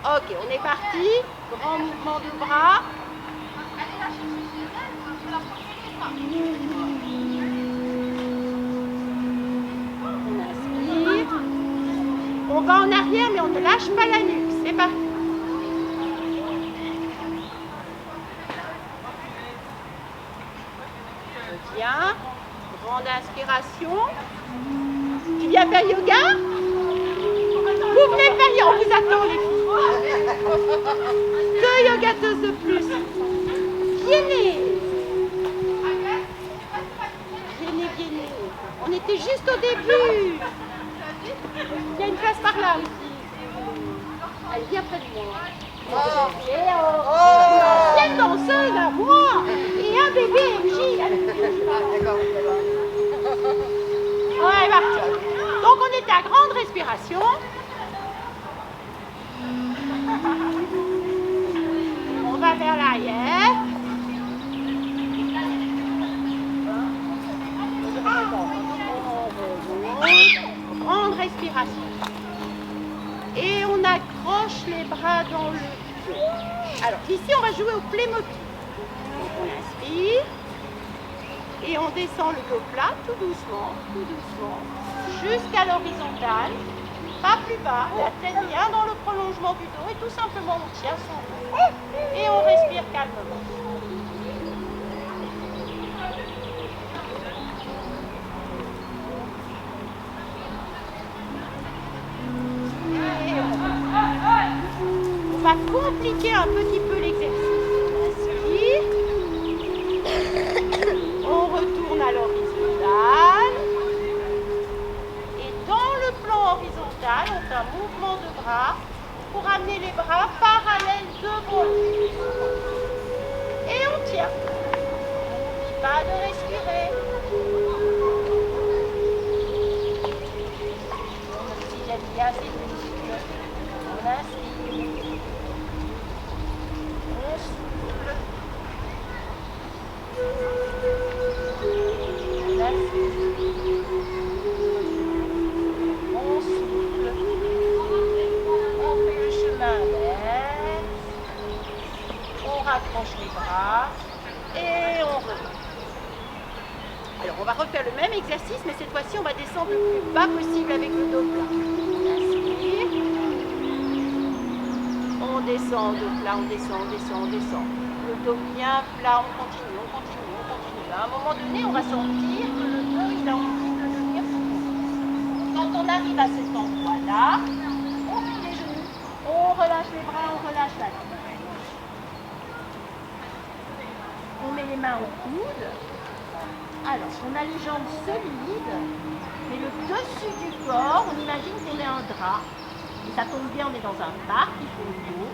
Ok, on est parti. Grand mouvement de bras. On inspire. On va en arrière, mais on ne lâche pas la nuque. C'est parti. Bien. Grande inspiration. Tu viens faire yoga? Vous venez faire yoga. On vous attend, les filles. Deux yogateuses de plus. Venez. Venez. On était juste au début. Il y a une place par là aussi. Elle vient près de moi. Une danseuse à moi et un bébé MJ. Ouais, parti. Donc on était à grande respiration. On va vers l'arrière. Grande respiration. Et on accroche les bras dans le dos. Alors ici on va jouer au Playmobil. Donc on inspire. Et on descend le dos plat tout doucement, jusqu'à l'horizontale. Pas plus bas, la tête bien dans le prolongement du dos et tout simplement on tient son dos. Et on respire calmement. On va compliquer un petit peu l'exercice. Inspire. On retourne à l'horizontale. Et dans le plan horizontal, on fait un mouvement de bras pour amener les bras parallèles devant nous. Et on tient. On n'oublie pas de respirer. On oxygène bien ses muscles. On inspire. On souffle. On inspire. On souffle. On fait le chemin inverse. On rapproche les bras. Et on revient. Alors on va refaire le même exercice, mais cette fois-ci on va descendre le plus bas possible avec le dos plat. On inspire. On descend de plat, on descend. Le dos bien plat, on continue. À un moment donné, on va sentir que le dos il a envie de devenir fou. Quand on arrive à cet endroit-là, on plie les genoux, on relâche les bras, on relâche la tête. On met les mains au coude. Alors, on a les jambes solides, mais le dessus du corps, on imagine qu'on est un drap. Et ça tombe bien, on est dans un parc, il faut l'eau.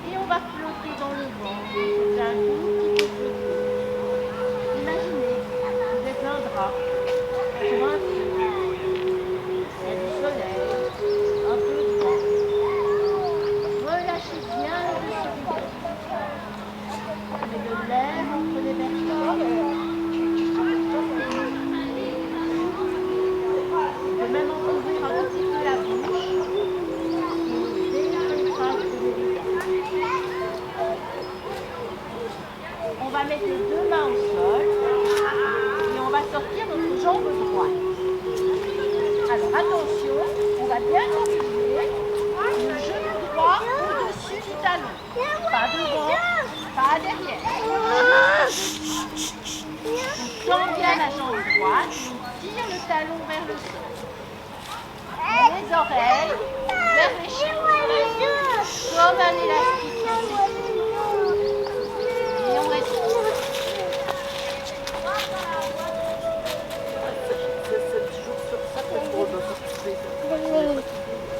Et on va flotter dans le vent. C'est un tout petit peu flotter. Imaginez, vous êtes un drap, sur un fil. Il y a du soleil, un peu de vent. Relâchez bien le dessus du corps. On met de l'air entre les vertèbres. On peut même ouvrir un petit peu la bouche. On va mettre les deux mains au sol et on va sortir notre jambe droite. Alors attention, on va bien continuer le genou droit au-dessus du talon. Pas devant, pas derrière. On tend bien la jambe droite, on tire le talon vers le sol. Les oreilles vers les chevilles, comme un élastique. Et on respire.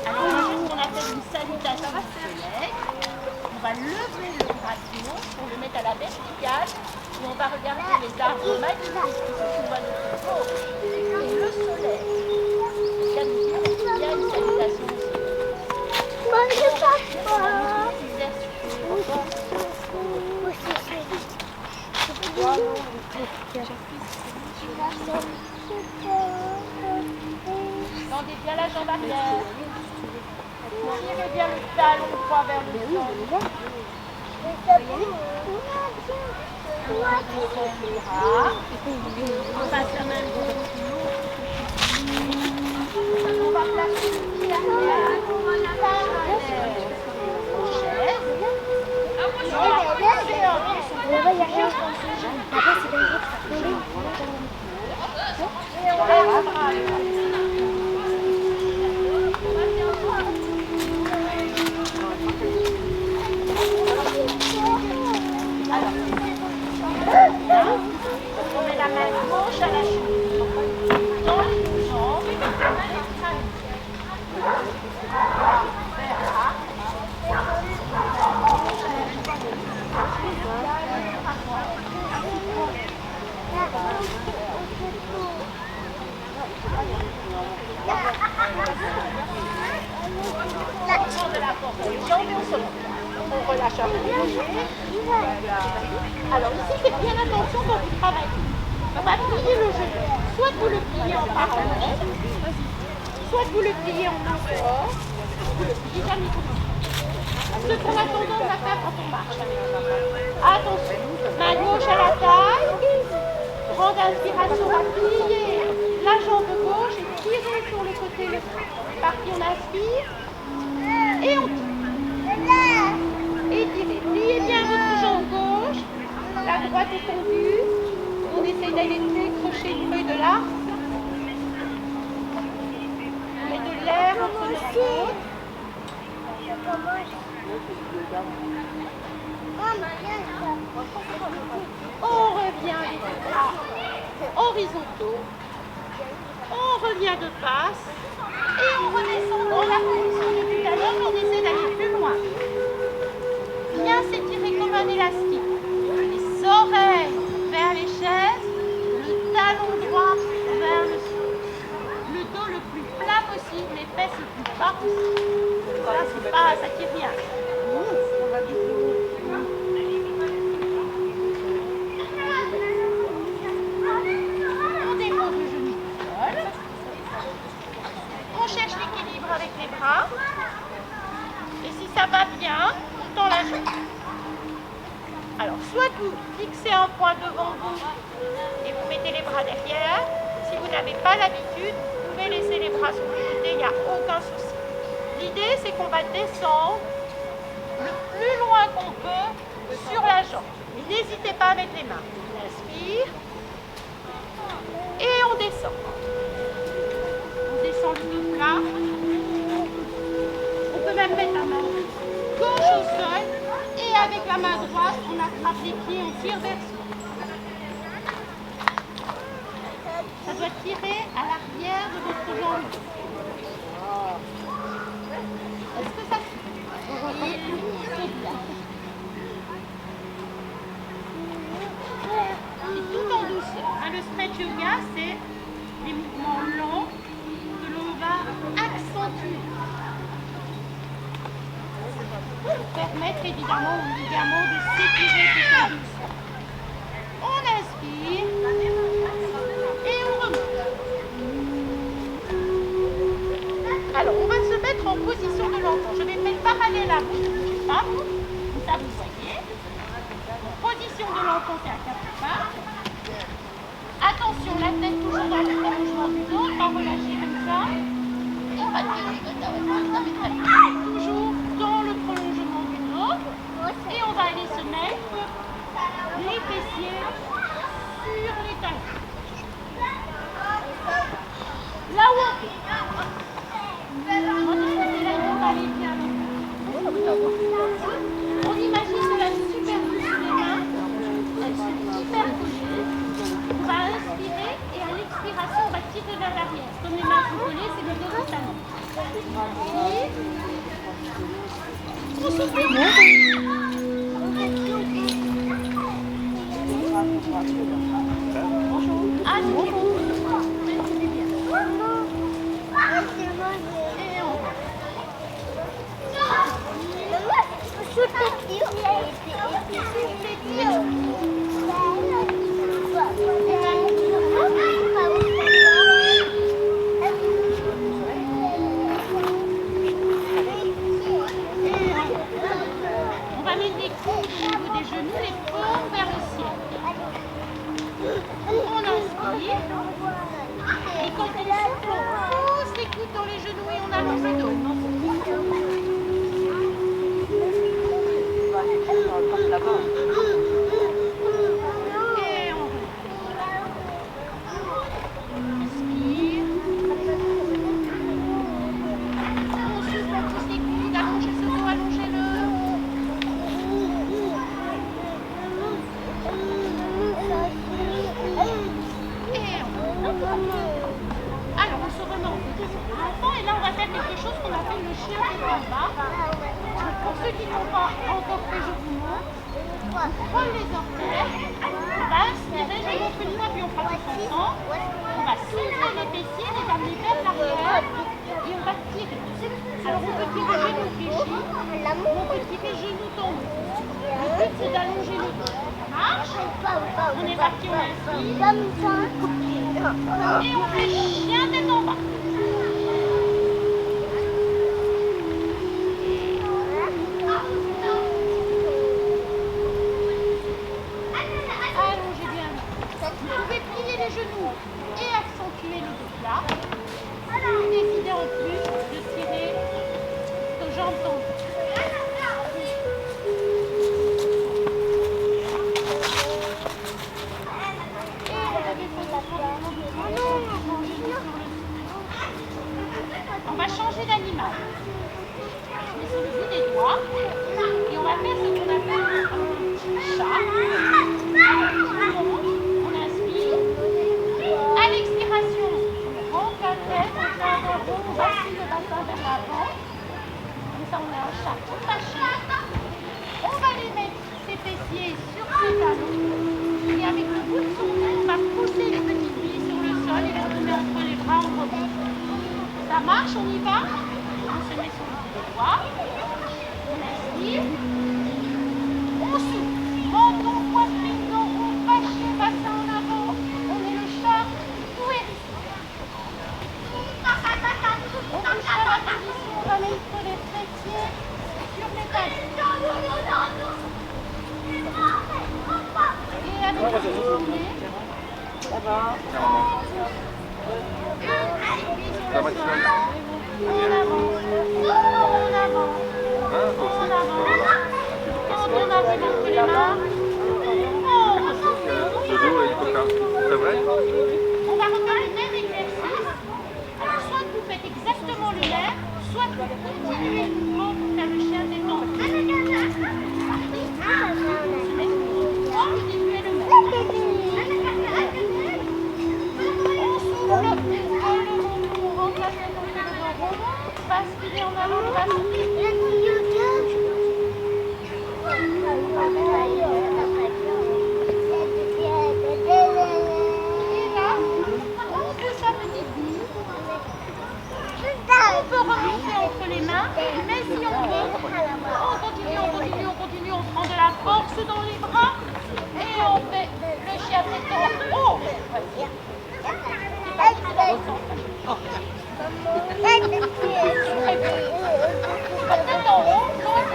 Alors on va faire ce qu'on appelle une salutation du soleil. On va lever le bras pour le mettre à la verticale et on va regarder les arbres magnifiques qui se trouvent à notre gauche. Et le soleil. Il y a une salutation au soleil. Moi je sais pas. Tendez bien la jambe arrière. tirez bien le talon droit vers le sol. On passe la main gauche. On va placer le pied arrière parallèle aux chaises. Et on va placer un pied sur le et on lève le bras. Alors, on met la main gauche à la cheville, dans les deux jambes, et on met les crânes. De la porte, les jambes et au sol. On relâche un peu. Voilà. Alors ici, faites bien attention quand vous travaillez. On va plier le genou. Soit vous le pliez en parallèle, soit vous le pliez en dehors, vous le pliez jamais comme ça. Ce qu'on a tendance à faire quand on marche. Attention, main gauche à la taille, grande inspiration, on va plier la jambe gauche et tirer sur le côté le parti, on inspire et on tire. Étirez, pliez bien votre jambe gauche, la droite est tendue, on essaie d'aller décrocher le creux de l'arc, on met de l'air entre nos côtes. On revient les bras horizontaux, on revient de face et on redescend dans la position de tout à l'heure, on essaie d'aller plus loin. Bien s'étirer comme un élastique. Les oreilles vers les chaises, le talon droit vers le sol. Le dos le plus plat possible, les fesses le plus bas possible. Voilà, c'est pas, ça tire rien. On dépose le genou au sol. On cherche l'équilibre avec les bras. Et si ça va bien, on tend la jambe. Alors, soit vous fixez un point devant vous et vous mettez les bras derrière. Si vous n'avez pas l'habitude, vous pouvez laisser les bras sur le côté, il n'y a aucun souci. L'idée, c'est qu'on va descendre le plus loin qu'on peut sur la jambe. N'hésitez pas à mettre les mains. On inspire et on descend. On descend le dos plat. On peut même mettre la main gauche au sol et avec la main droite, on attrape les pieds, on tire vers soi. Ça doit tirer à l'arrière de votre jambe. Est-ce que ça oui, c'est bien. Et tout en douceur. Le stretch yoga, c'est des mouvements lents que l'on va accentuer. Pour permettre évidemment aux ligaments de s'étirer tout en douceur. On inspire et on remonte. Alors, on va se mettre en position de l'enfant. Je vais mettre parallèle à vous, comme ça vous voyez. Position de l'enfant, c'est à quatre pattes. Attention, la tête toujours dans le prolongement du dos, pas relâcher comme ça. Et pas tirer comme ça, toujours dans le prolongement du dos. Et on va aller se mettre les fessiers sur les talons. Là où on fait. On imagine que la superficie des mains, elle se superpose. On va inspirer et à l'expiration, on va tirer vers l'arrière. Comme les mains sont collées, c'est le dos du talon. On souffle bien. Bonjour. Ah, bonjour. ramène les coudes au niveau des genoux, les paumes vers le ciel. On inspire. Et quand on souffle, on pousse les coudes dans les genoux et on allonge le dos. Et on inspire. On souffle, on pousse les coudes, allongez ce dos, allongez-le. Alors on se remet en position de l'enfant et là on va faire quelque chose qu'on appelle le chien des bas. Pour ceux qui n'ont pas encore fait, je vous montre. On colle les orteils, on va inspirer, je montre une fois puis on fera tous ensemble. On va soulever les fessiers, les amener vers l'arrière et on va tirer. Alors on peut tirer genoux fléchis, on peut tirer genoux tendus. Le but c'est d'allonger le dos. Ça marche? On est parti, on inspire. Et on fait chien tête en bas. Allongez bien. Vous pouvez plier les genoux et accentuer le dos plat. Vous décidez en plus de tirer vos jambes tendues. On va changer d'animal. Je mets sur le bout des doigts et on va faire ce qu'on appelle un chat. On inspire. À l'expiration, on rentre la tête, on fait un rond, on vacille le bassin vers l'avant. Comme ça, on a un chat tout fâché. On va lui mettre ses fessiers sur ses talons. Et avec le bout de son nez, on va pousser les petits pieds sur le sol et les remettre entre les bras en rebond. Ça marche, on y va? On se met sur le bout des doigts. On inspire. On souffle. Menton, poitrine, dos rond, fâché, bassin en avant. On est le chat tout hérissé. On touche à la position, on va mettre les fessiers sur les talons. Et avec le tourner. Ça va. En avant, quand on a vu entre les mains, c'est vrai? On va refaire le même exercice. Alors soit vous faites exactement le même, soit vous continuez le mouvement pour faire le chien détendu. On se met sur le mouvement, le début est le même. On souffle, on rentre la tête dans le dos rond, basculer en avant le bassin. Et là, on pousse sa petite bille. On peut remonter entre les mains, mais si on veut, on continue, on prend de la force dans les bras et on fait le chien tête en haut. Tête en haut,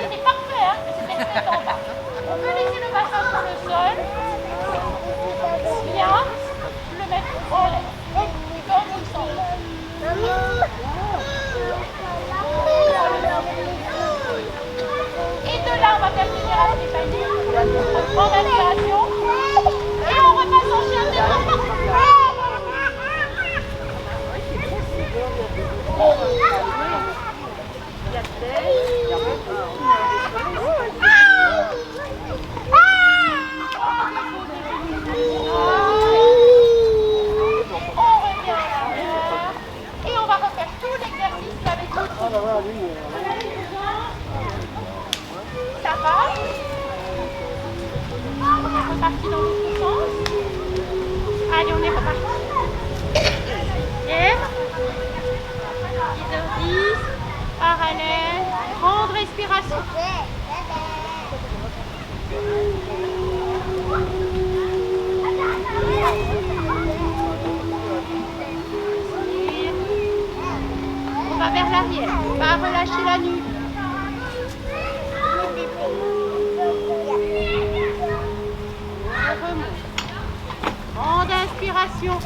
c'est parfait, hein, c'est tête en bas. On peut laisser le bassin sur le sol, bien, le mettre en l'air, comme vous le sentez. Et de là, on va faire venir à Stéphanie, on prend l'inspiration et on repasse en chien tête en bas. Et on va refaire tout l'exercice avec l'autre. Ça va? On est reparti dans l'autre sens. Allez, on est reparti. Et exercice, parallèle, grande respiration. On va vers l'arrière, on va relâcher la nuque. attention.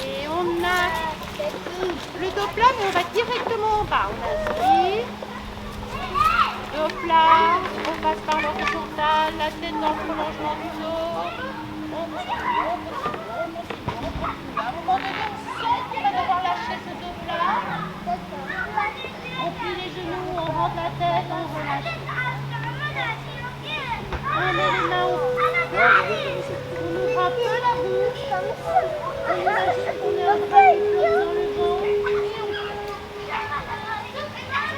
Et on a le Doppler, mais on va directement en bas. On a ici, Doppler, on passe par l'horizontale, la tête dans le prolongement du dos. On continue. À un moment donné, on sent qu'on va devoir lâcher ce Doppler. On plie les genoux, on rentre la tête, on relâche. On met les mains au fond. On ouvre un peu la bouche. On imagine qu'on est un bras qui flotte dans le vent. Et on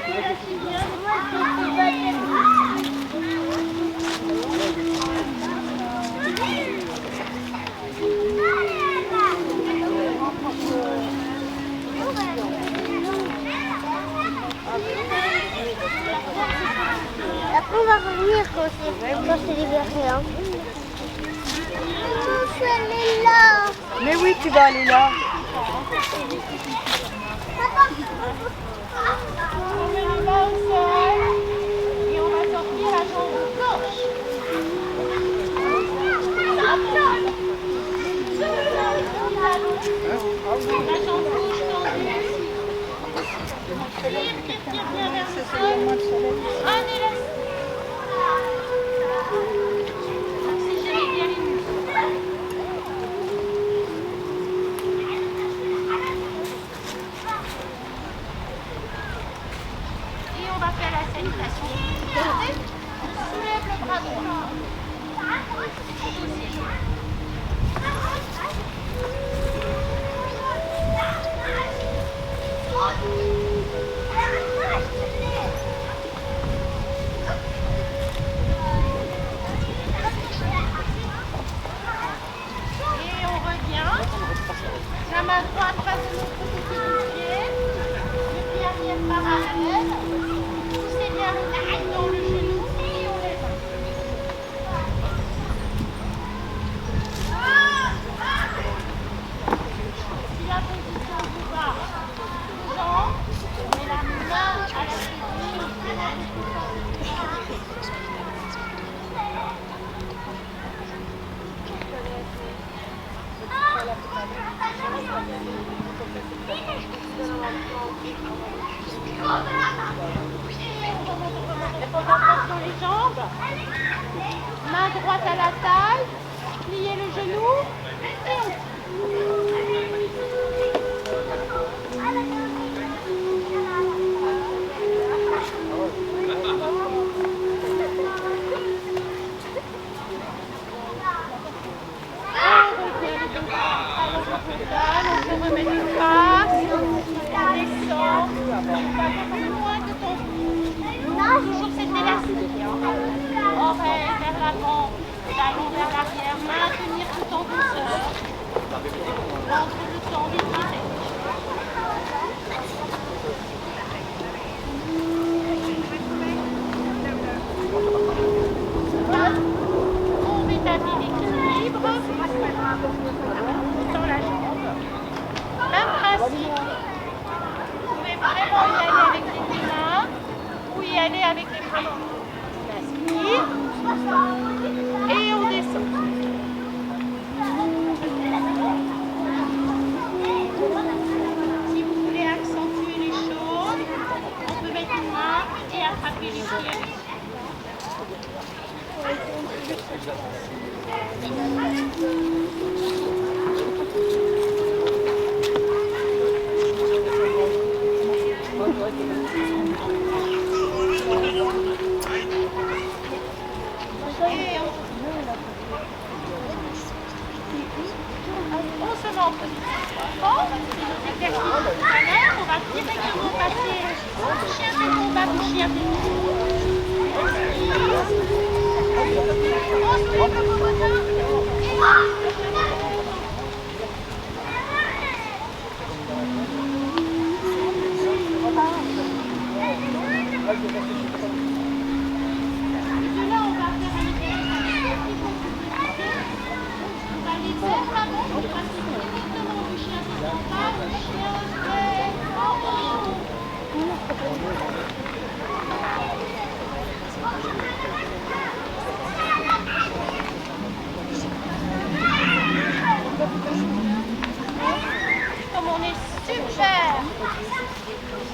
relâche bien les Après, on va revenir quand c'est libéré. Hein. Je vais aller là. Mais oui, tu vas aller là. On met les mains au sol et on va sortir la jambe gauche. La jambe gauche tendue. Tire bien vers le sol. Un élastique. Oxygénez bien les muscles. Et on va faire la salutation. On soulève le bras droit. Et on revient. La main droite passe de l'autre côté du pied. Le pied arrière parallèle. Poussez bien le pied dans le genou et on lève. Si la position vous va, jambes, on met la main à la cheville. Et concentration les jambes. Main droite à la taille. Pliez le genou. Et on tire. On se remet une passe, on descend, on va plus loin que ton cou. Toujours cet élastique. Oreille vers l'avant, talon vers l'arrière, maintenir tout en douceur. Prendre le temps d'étirer. On rétablit l'équilibre. On tend la jambe. Même principe. Vous pouvez vraiment y aller avec les deux mains ou y aller avec les bras. On aspire et on descend. Si vous voulez accentuer les choses, on peut mettre une main et attraper les pieds. On se met en position. C'est nos exercices tout à l'heure. On va directement passer chien de combat ou chien de on se lève le popotin et de là on va faire un exercice qui compliqué. On va aller vers l'avant, on va passer directement du chien de combat au chien de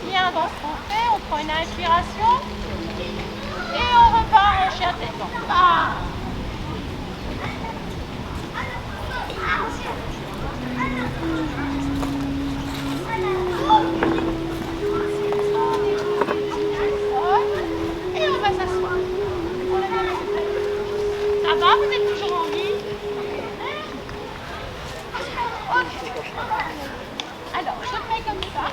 Bien dans ce qu'on fait, on prend une inspiration et on repart en chien têtant. Ah. Et on va s'asseoir. Ça va, vous êtes toujours en vie? Ok. Alors, je fais comme ça.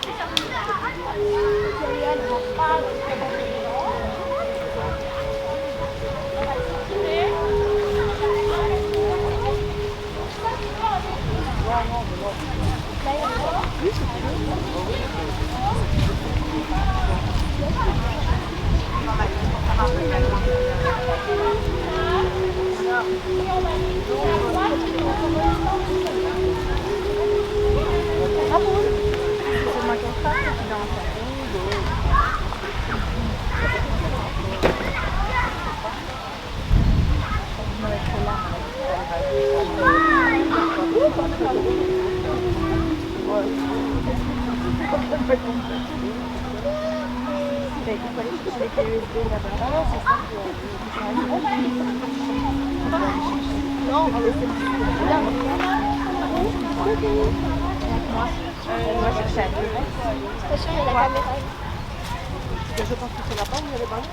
On va circuler. Attention, il y a la caméra. Je pense que c'est la panne, il y a les balles.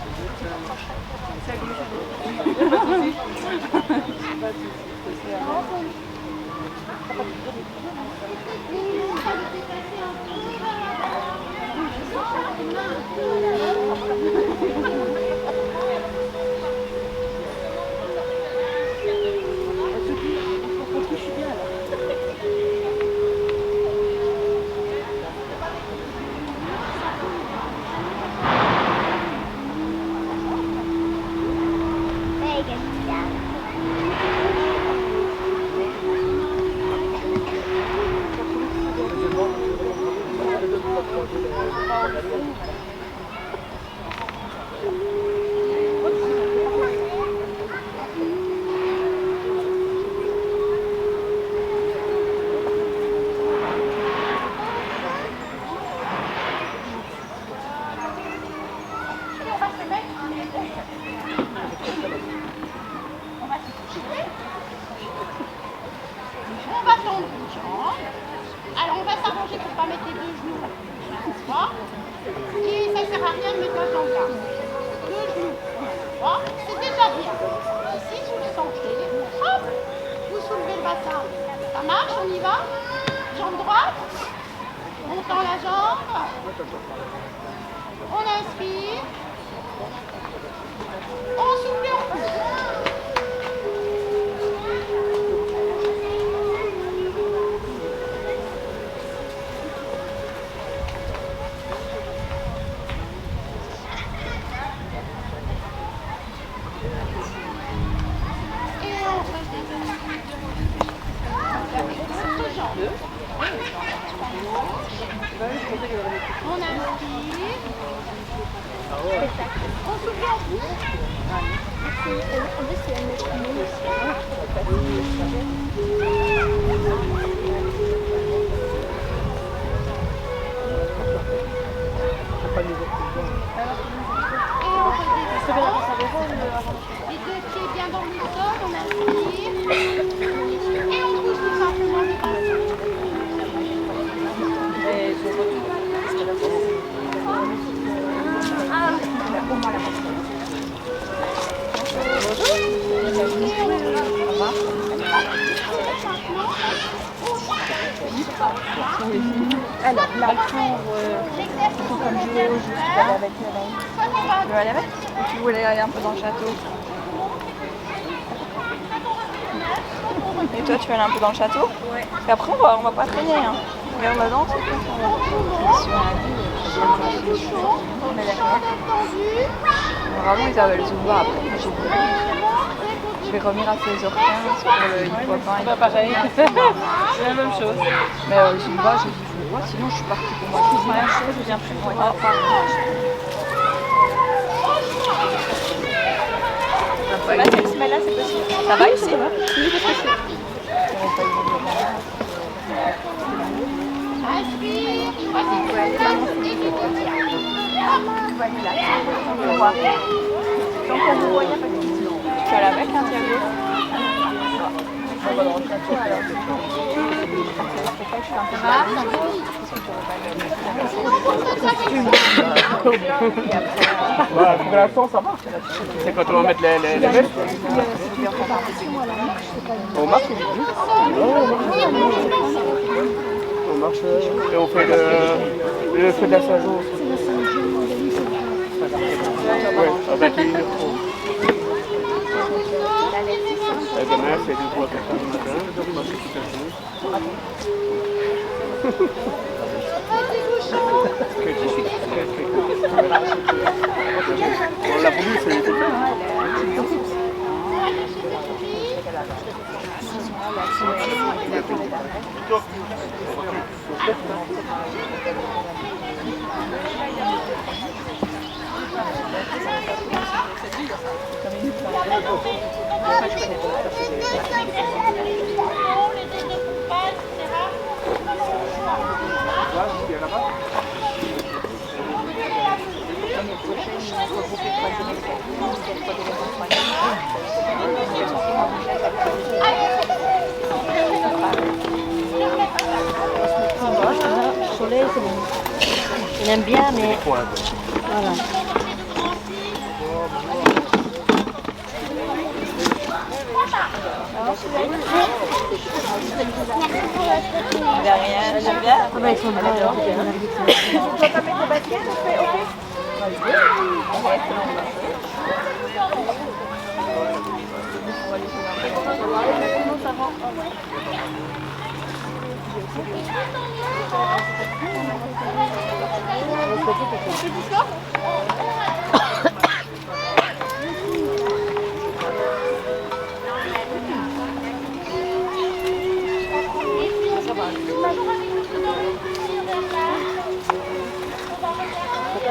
Ça marche, on y va? Jambe droite. On tend la jambe. On inspire. On souffle et on pousse. On inspire. On souffle et on pousse. Les deux pieds bien dans le sol, on inspire. Et on pousse tout simplement le bassin. Alors, là, pour comme je vais aller avec elle. Tu veux aller avec? Ou tu voulais aller un peu dans le château? Et toi, tu veux aller un peu dans le château? Ouais. Et après, on va pas traîner. Hein. Regarde la danse. Vraiment, ils avaient le Zumba après. Je vais revenir à 16h15 pour le hip-hop. Pas pareil, c'est la même chose. Mais le Zumba, j'ai dit, je vais voir, sinon je suis partie pour moi. C'est la même chose, je viens plus pour moi. Là, c'est possible. Ça va ici? Oui, c'est possible. Inspire, choisis. aller maintenant. On va aller là. On va voir. Tant qu'on vous voit, il n'y a pas de question. Tu vas avec, hein, Thiago? On va dans le château alors. Bah, pour l'instant, ça marche. C'est quand on va mettre les vestes. On marche. On marche et on fait le feu de la Saint-Jean. Ouais, avec les et demain, c'est 2 fois 4 heures du matin. Moi, je suis tout à fait. On l'a voulu, c'est Le soleil, c'est bon. Il aime bien, mais voilà. J'aime bien. Ah bah, ils sont bons. Tu dois pas mettre tes baskets, on fait OK?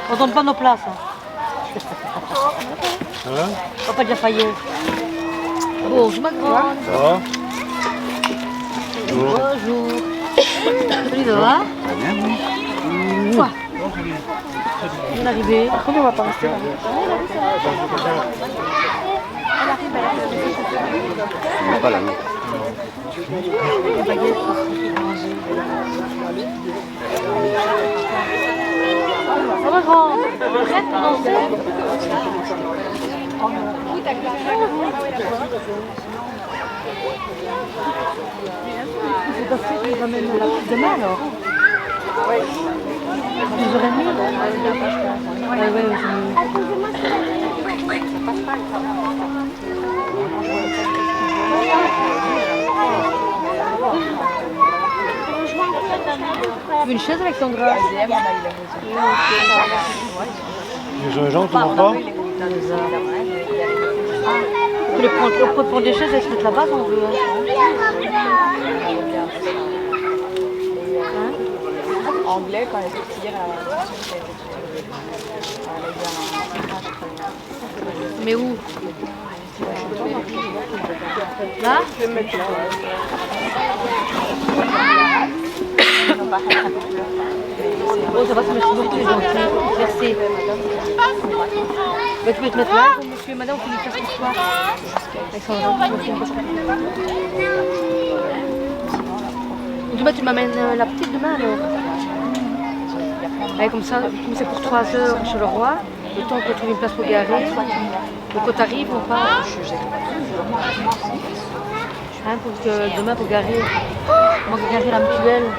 On tombe pas nos places. On va pas déjà faillir. Bonjour ma grande. Ça va? Bonjour. Salut, ça va? Quoi? On est arrivé. Par contre, on va pas rester là. On n'est pas là, non. Oh ma grande. Prête pour danser? C'est parce que tu ramènes la petite demain alors? Oui. 12h30? Tu veux une chaise, Alexandra? Les gingembre, tu manges pas? On peut prendre des chaises et se mettre là-bas si on veut. Anglais, quand elle était petite, Mais où? Là? je vais me mettre là. Oh, ça va, ça me fait beaucoup, gentil. Merci. Mais tu peux te mettre là, monsieur et madame, on fait une place pour toi. Alexandra, demain, tu m'amènes la petite demain alors. Ouais, comme ça, comme c'est pour 3 heures chez le roi, le temps qu'on trouve une place pour garer. Donc quand t'arrives, on part. Hein, pour que demain, pour garer, on va garer la mutuelle.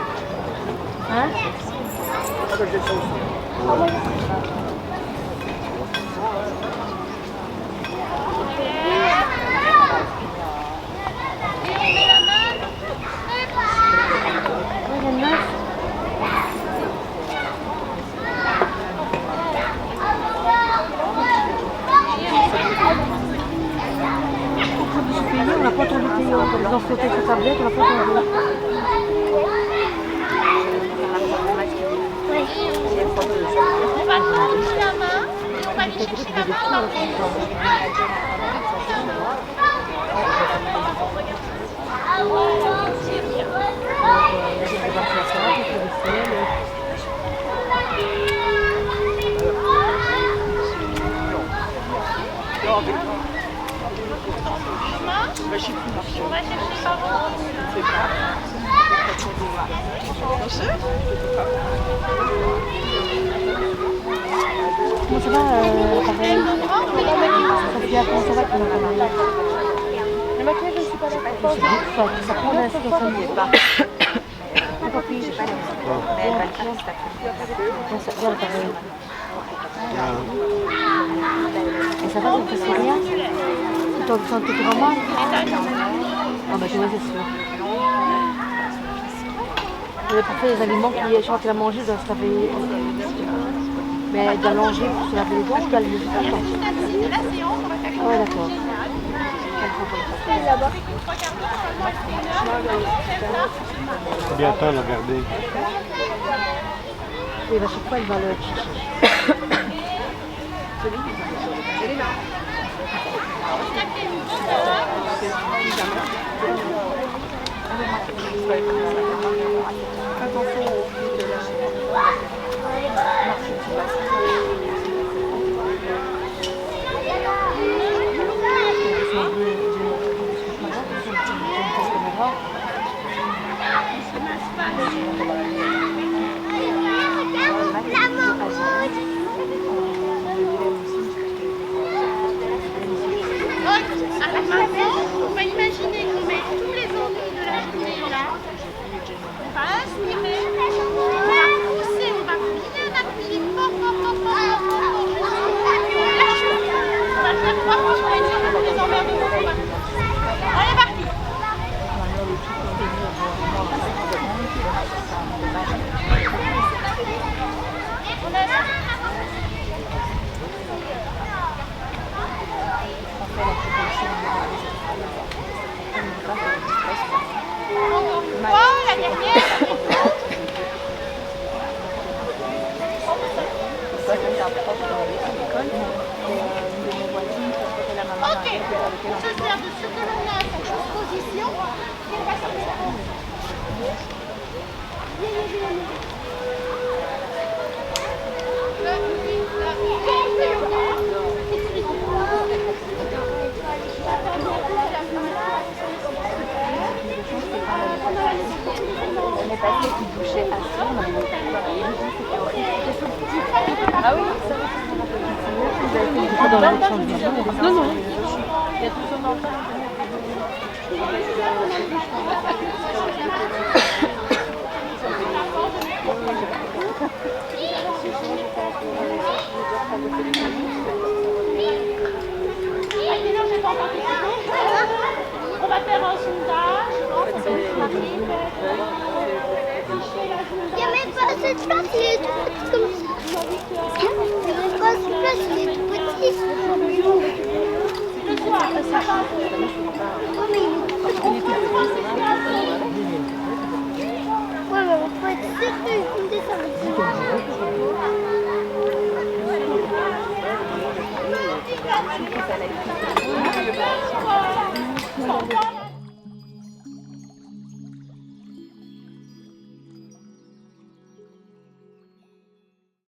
Hein? On n'a pas entendu payer, comme ils ont sauté sa tablette, on n'a pas entendu. On va prendre la main, on va aller chercher la main dans le Comment ça va, pareil? Sophia, comment ça va? Le maquillage, je suis pas d'accord. Ça prend la situation de pas. Encore plus. Mais elle va le faire cet après-midi. Ça va, pareil. Et ça va, ça ne te fait rien? Tu t'en sens vraiment mal? Ah bah je vois, c'est sûr. Il y a parfois des aliments qui, je crois qu'elle a mangé, doit se laver. Mais elle doit manger pour se laver les dents, ou doit le laisser tout le temps? Ah ouais, d'accord. Là-bas. Combien de temps le regarder? Et à chaque fois, elle va le... On va imaginer qu'on met tous les ennuis de la journée là. On va inspirer, on va pousser, on va bien appuyer fort, fort, fort, fort, fort, fort, fort. Lâche. On va le faire 3 fois pour être sûr que tous les emmerdements sont partis. On est parti. On est là. Encore une fois, la dernière. Ok, on se sert de ce que l'on a pour transposition. Et on va sortir. On est passé qui bouchait assez, on a monté c'était horrible. Ah oui, ça va, vous avez fait Pas dans la chambre du jour. Non, non. Il y a tout son enfant. On va faire un sondage. Il n'y a même pas cette place, il est tout petit comme ça. Il n'y a même pas cette place, il est tout petit. Le soir, ça va. Oh, mais il est tout petit. Ouais, mais on peut être certain qu'on descend. Ça va.